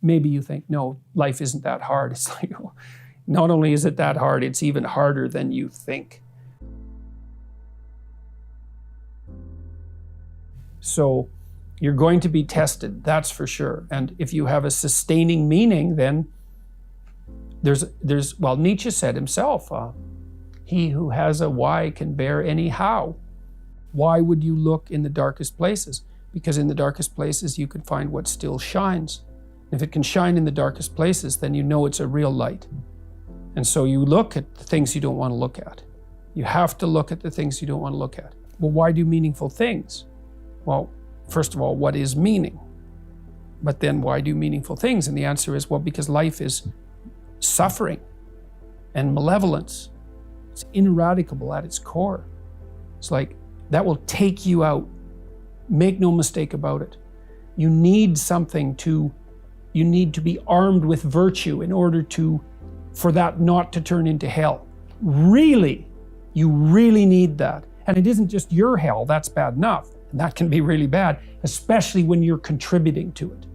maybe you think, no, life isn't that hard. It's like, not only is it that hard, it's even harder than you think. So you're going to be tested, that's for sure. And if you have a sustaining meaning, then well, Nietzsche said himself, he who has a why can bear any how. Why would you look in the darkest places? Because in the darkest places, you can find what still shines. If it can shine in the darkest places, then you know it's a real light. And so you look at the things you don't want to look at. You have to look at the things you don't want to look at. Well, why do meaningful things? Well, first of all, what is meaning? But then why do meaningful things? And the answer is, well, because life is suffering and malevolence. It's ineradicable at its core. It's like, that will take you out. Make no mistake about it. You need you need to be armed with virtue in order for that not to turn into hell. Really, you really need that. And it isn't just your hell, that's bad enough. And that can be really bad, especially when you're contributing to it,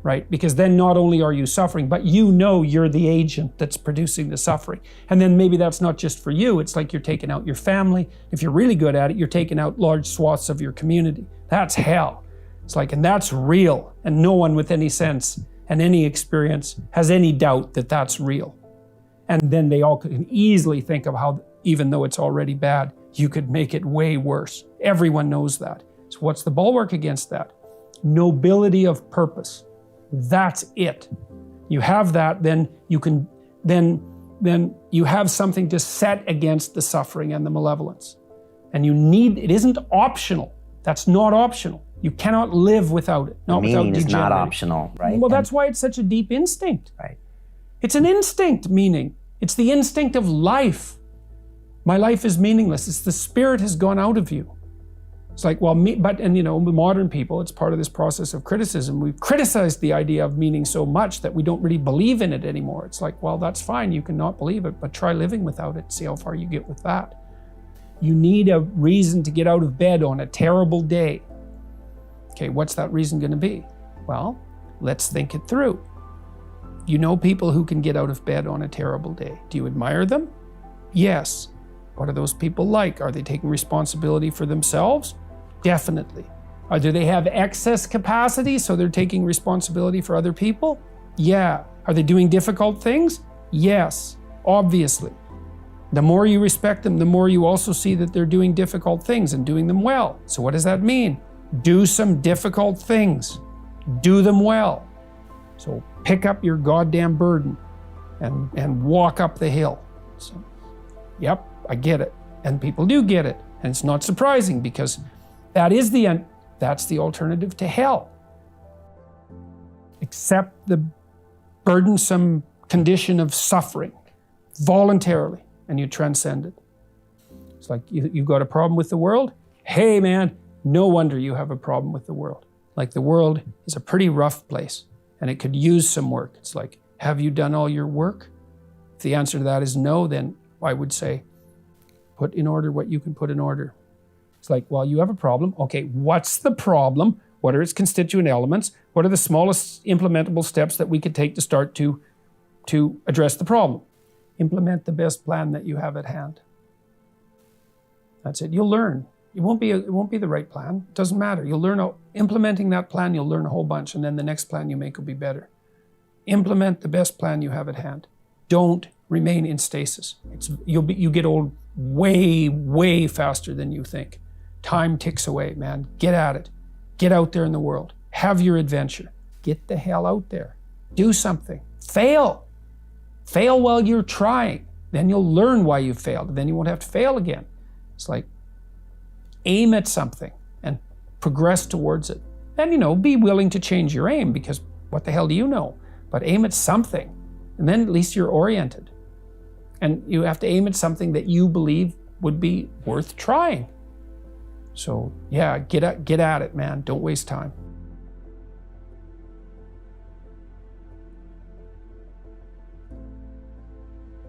right? Because then not only are you suffering, but you know you're the agent that's producing the suffering. And then maybe that's not just for you, it's like you're taking out your family. If you're really good at it, you're taking out large swaths of your community. That's hell. It's like, and that's real. And no one with any sense and any experience has any doubt that that's real. And then they all can easily think of how, even though it's already bad, you could make it way worse. Everyone knows that. So what's the bulwark against that? Nobility of purpose. That's it. You have that, then you can, then you have something to set against the suffering and the malevolence. And it isn't optional. That's not optional. You cannot live without it. Not without meaning is not optional, right? Well, that's why it's such a deep instinct. Right. It's an instinct, meaning. It's the instinct of life. My life is meaningless. It's the spirit has gone out of you. It's like, well, modern people, it's part of this process of criticism. We've criticized the idea of meaning so much that we don't really believe in it anymore. It's like, well, that's fine. You can not believe it, but try living without it. See how far you get with that. You need a reason to get out of bed on a terrible day. Okay, what's that reason going to be? Well, let's think it through. You know people who can get out of bed on a terrible day. Do you admire them? Yes. What are those people like? Are they taking responsibility for themselves? Definitely. Do they have excess capacity so they're taking responsibility for other people? Yeah. Are they doing difficult things? Yes, obviously. The more you respect them, the more you also see that they're doing difficult things and doing them well. So what does that mean? Do some difficult things. Do them well. So pick up your goddamn burden and walk up the hill. So, yep, I get it. And people do get it. And it's not surprising because that's the alternative to hell. Accept the burdensome condition of suffering voluntarily and you transcend it. It's like you've got a problem with the world. Hey man, no wonder you have a problem with the world. Like the world is a pretty rough place and it could use some work. It's like, have you done all your work? If the answer to that is no, then I would say, put in order what you can put in order. It's like, well, you have a problem. Okay, what's the problem? What are its constituent elements? What are the smallest implementable steps that we could take to start to address the problem? Implement the best plan that you have at hand. That's it. You'll learn. It won't be the right plan. It doesn't matter. You'll learn, implementing that plan, you'll learn a whole bunch, and then the next plan you make will be better. Implement the best plan you have at hand. Don't remain in stasis. You get old way, way faster than you think. Time ticks away, man. Get at it. Get out there in the world. Have your adventure. Get the hell out there. Do something. Fail. Fail while you're trying. Then you'll learn why you failed. Then you won't have to fail again. It's like, aim at something and progress towards it. And, be willing to change your aim because what the hell do you know? But aim at something. And then at least you're oriented. And you have to aim at something that you believe would be worth trying. So yeah, get at it, man. Don't waste time.